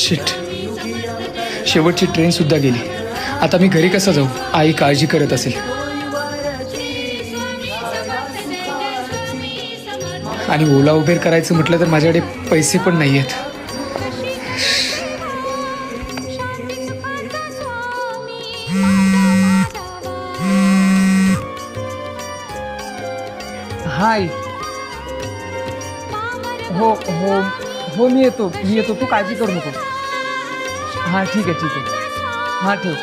Shit, शेवटची train सुद्धा गेली. आता मी घरी कसं जाऊ? आई काळजी करत असेल. आणि ओला उबेर करायचं म्हटलं तर माझ्याकडे पैसे पण नाही आहेत. हाय. हो हो हो, मी येतो. तू काळजी करू नको. हां ठीक आहे. हां ठेव.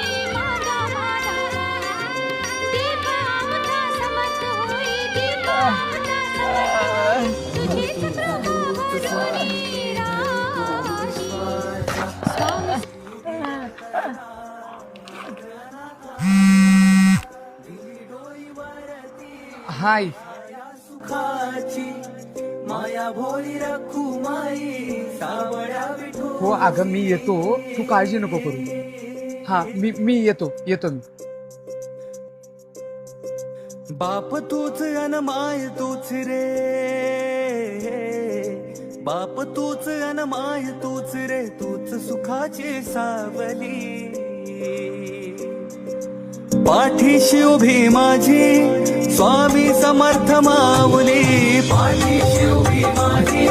हाय. हो अगं मी येतो, तू काळजी नको करू. हा मी येतो. बाप तूच अन माय तूच रे, बाप तूच अन माय तूच रे, तूच सुखाची सावली. पाठीशी उभी माझी स्वामी समर्थ माऊली, पाठीशी उभी माझी